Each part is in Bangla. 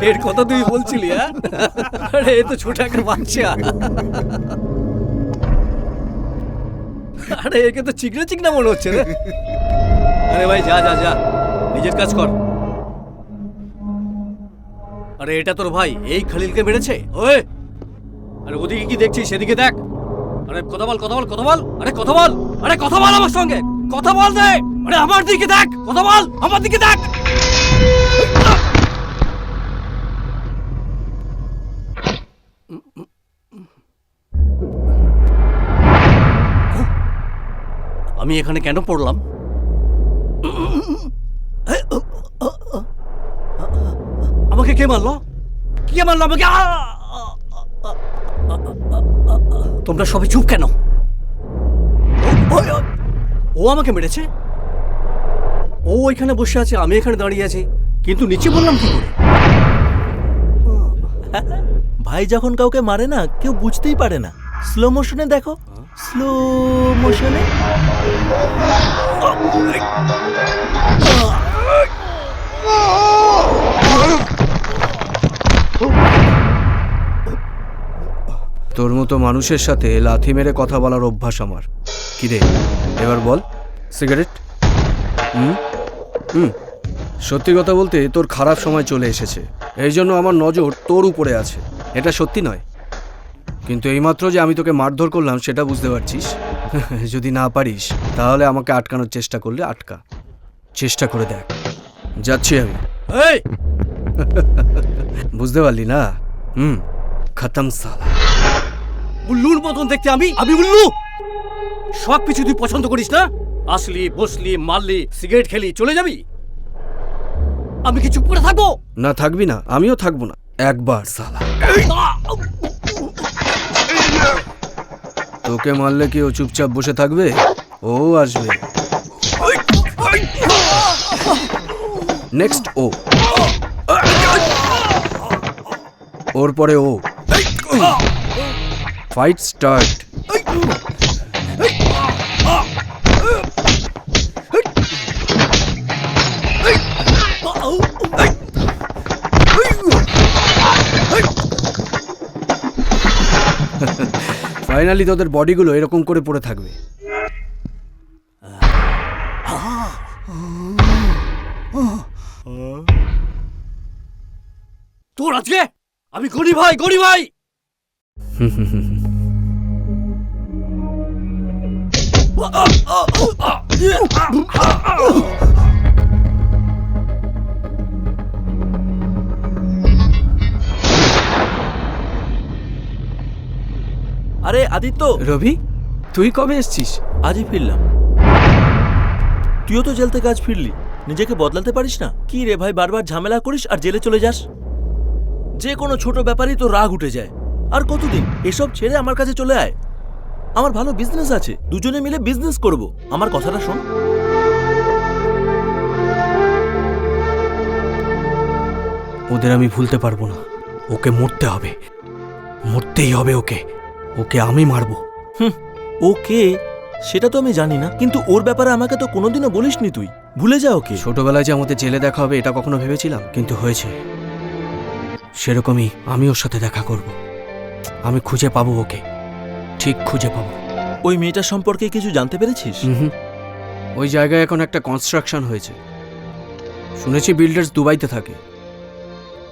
এর কথা তুই বলছিলি? হ্যাঁ, আরে এ তো ছোট একটা বাচ্চা। আরে একে তো চিকনা চিকনা মনে হচ্ছে রে। আরে ভাই যা যা যা, নিজের কাজ কর। আরে এটা তোর ভাই এই খালিলকে মেরেছে? ওই আরে ওদিকে কি দেখছিস? সেদিকে দেখ। আরে কথা বল কথা বল কথা বল। আরে কথা বল, আরে কথা বল আমার সঙ্গে, কথা বল দে। আরে আমার দিকে দেখ, কথা বল, আমার দিকে দেখ। আমি এখানে কেন পড়লাম? আমাকে কে মারলো? কে মারলো আমাকে? তোমরা সবাই চুপ কেন? ও আমাকে মেরেছে? ও ওইখানে বসে আছে, আমি এখানে দাঁড়িয়ে আছি, কিন্তু নিচে বললাম কি করে? ভাই যখন কাউকে মারে না কেউ বুঝতেই পারে না। স্লো মোশনে দেখো, স্লো মোশনে। তোর মতো মানুষের সাথে লাথি মেরে কথা বলার অভ্যাস আমার। কি রে, এবার বল, সিগারেট? সত্যি কথা বলতে তোর খারাপ সময় চলে এসেছে, এই জন্য আমার নজর তোর উপরে আছে। এটা সত্যি নয়, কিন্তু এইমাত্র যে আমি তোকে মারধর করলাম সেটা বুঝতে পারছিস। যদি না পারিস তাহলে আমাকে আটকানোর চেষ্টা করলে আটকা, চেষ্টা করে দেখ। যাচ্ছি আমি। এই বুঝতে পারলি না? খতম সালা। উল্লুর মতন দেখতে আমি উল্লু? সব কিছু তুই পছন্দ করিস না? আসলি, বসলি, মারলি, সিগারেট খেলি, চলে যাবি? আমি কি চুপ করে থাকবো? না থাকবি না, আমিও থাকবো না। একবার সালা তোকে মারলে কি ও চুপচাপ বসে থাকবে? ও আসবে। নেক্সট ও, ওর পরে ও। Fight start. ফাইনালি তোদের বডিগুলো এরকম করে পড়ে থাকবে। তোর আজকে আমি গনি ভাই, গনি ভাই। আরে আদিত্য, রবি, তুই কবে এসছিস? আজই ফিরলাম। তুইও তো জেল থেকে আজ ফিরলি, নিজেকে বদলাতে পারিস না? কি রে ভাই, বারবার ঝামেলা করিস আর জেলে চলে যাস। যে কোনো ছোট ব্যাপারেই তো রাগ উঠে যায়। আর কতদিন? এসব ছেড়ে আমার কাছে চলে আয়। আমার ভালো বিজনেস আছে, দুজনে মিলে বিজনেস করব। আমার কথাটা শোন। ওদের আমি ভুলতে পারবো না, ওকে মরতে হবে, মরতেই হবে ওকে। ওকে আমি মারবো। ওকে, সেটা তো আমি জানি না, কিন্তু ওর ব্যাপারে আমাকে তো কোনোদিনও বলিসনি তুই। ভুলে যা ওকে। ছোটবেলায় যে আমাদের জেলে দেখা হবে এটা কখনো ভেবেছিলাম? কিন্তু হয়েছে। সেরকমই আমি ওর সাথে দেখা করব। আমি খুঁজে পাবো ওকে, ঠিক খুঁজে পাবো। ওই মেয়েটার সম্পর্কে কিছু জানতে পেরেছিস? ওই জায়গায় এখন একটা কনস্ট্রাকশন হয়েছে, শুনেছি বিল্ডার্স দুবাইতে থাকে।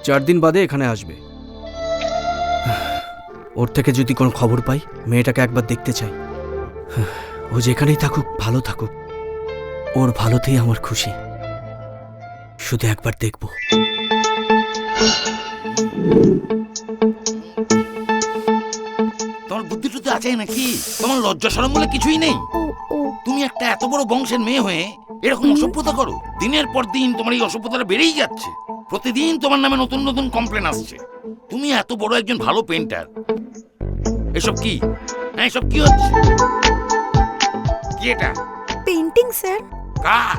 4 দিন বাদে এখানে আসবে। ওর থেকে যদি কোনো খবর পাই, মেয়েটাকে একবার দেখতে চাই। ও যেখানেই থাকুক, ভালো থাকুক, ওর ভালোতেই আমার খুশি। শুধু একবার দেখব। তোমার বুদ্ধি টুদ্ধি আছে নাকি? তোমার লজ্জা শরম বলে কিছুই নেই। তুমি একটা এত বড় বংশের মেয়ে হয়ে এরকম অসভ্যতা করো। দিনের পর দিন তোমার এই অসভ্যতাটা বেড়েই যাচ্ছে। প্রতিদিন তোমার নামে নতুন নতুন কমপ্লেন আসছে। তুমি এত বড় একজন ভালো পেইন্টার, এসব কি? হ্যাঁ, এসব কি হচ্ছে? কি এটা? Painting sir. কার?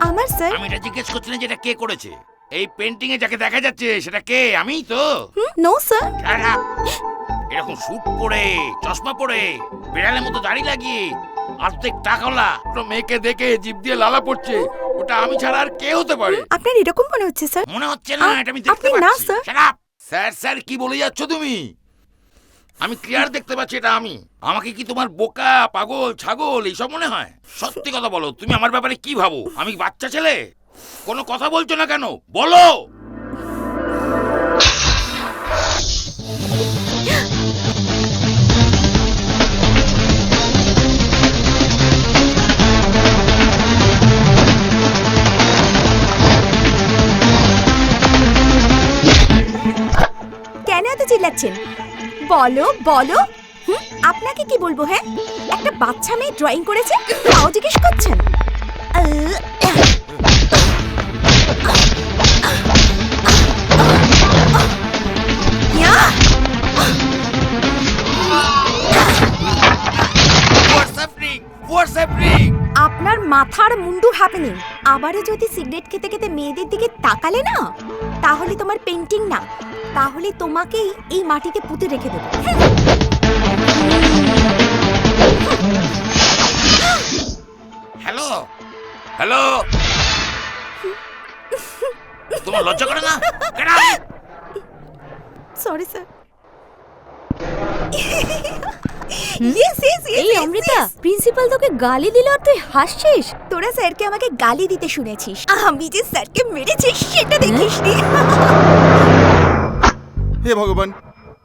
আমার স্যার। আমি এটা জিজ্ঞেস করছি না যেটা কে করেছে। এই পেইন্টিং এ যাকে দেখা যাচ্ছে সেটা কে? আমিই তো। No sir. এরকম স্যুট পরে, চশমা পরে, বিড়ালের মতো দাড়ি লাগিয়ে, অর্ধেক টাকাওয়ালা মেয়েকে দেখে জিভ দিয়ে লালা পড়ছে, ওটা আমি ছাড়া আর কে হতে পারে? আপনার এরকম মনে হচ্ছে স্যার? মনে হচ্ছে না, এটা আমি দেখতে আপনি না, পাচ্ছি। Sir. Shut up! Sir sir কি বলে যাচ্ছ তুমি? আমি ক্লিয়ার দেখতে পাচ্ছি এটা আমি। আমাকে কি তোমার বোকা, পাগল, ছাগল এইসব মনে হয়? সত্যি কথা বলো, তুমি আমার ব্যাপারে কি ভাবো? আমি বাচ্চা ছেলে? কোনো কথা বলছো না কেন? বলো। কেন এত চিল্লাচ্ছেন? বলো বলো। আপনাকে কি বলবো? হ্যাঁ, একটা বাচ্চা মেয়ে ড্রয়িং করেছে, তাও জিজ্ঞেস করছেন? ইয়া! What's happening? আপনার মাথার মুন্ডু হ্যাপেনিং। আবারও যদি সিগারেট খেতে খেতে মেয়েদের দিকে তাকালে না, তাহলে তোমার পেন্টিং না, তাহলে তোমাকেই এই মাটিতে পুঁতে রেখে দেবো। হ্যালো হ্যালো, তোমার লজ্জা করে না? Get out! Sorry sir. Yes yes এই অমৃতা, প্রিন্সিপাল তোকে গালি দিল আর তুই হাসছিস? তোরা স্যারকে আমাকে গালি দিতে শুনেছিস, আমি যে স্যারকে মেরেছি সেটা দেখিসনি। হে ভগবান,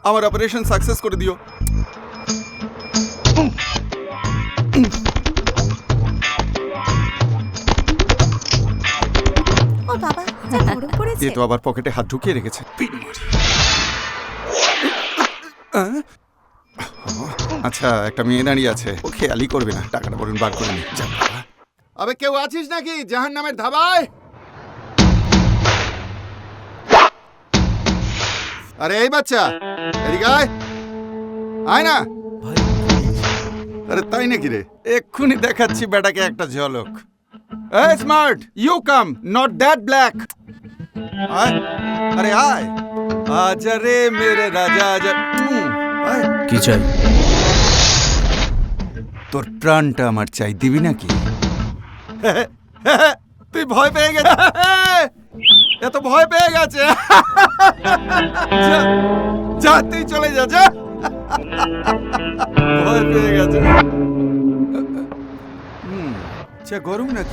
আমার অপারেশন সাকসেস করে দিও। ও বাবা, যা গরম পড়েছে। এ তো আবার পকেটে হাত ঢুকিয়ে রেখেছে। আহ? আচ্ছা, একটা মেয়ে দাঁড়িয়ে আছে, ও খেয়ালই করবে না। টাকাটা বরং বার করে নি। যা বাবা। আবে কেউ আছিস নাকি জাহান্নামের ধাবায়? আরে এই বাচ্চা, এদিকে আয়। আয় না। ভাই আরে তাই নাকি রে? এক্ষুনি দেখাচ্ছি বেটাকে একটা ঝলক। এই smart, you come, not that black. আয়, আরে আয়। আজা রে মেরে রাজা আজা। আয়। কি চাই? তোর প্রাণটা আমার চাই, দিবি নাকি? তুই ভয় পেয়ে গেছিস? এত ভয় পেয়ে গেছে। যা, যা তুই চলে যা, যা। ভয় পেয়ে গেছে। গরম নাকি?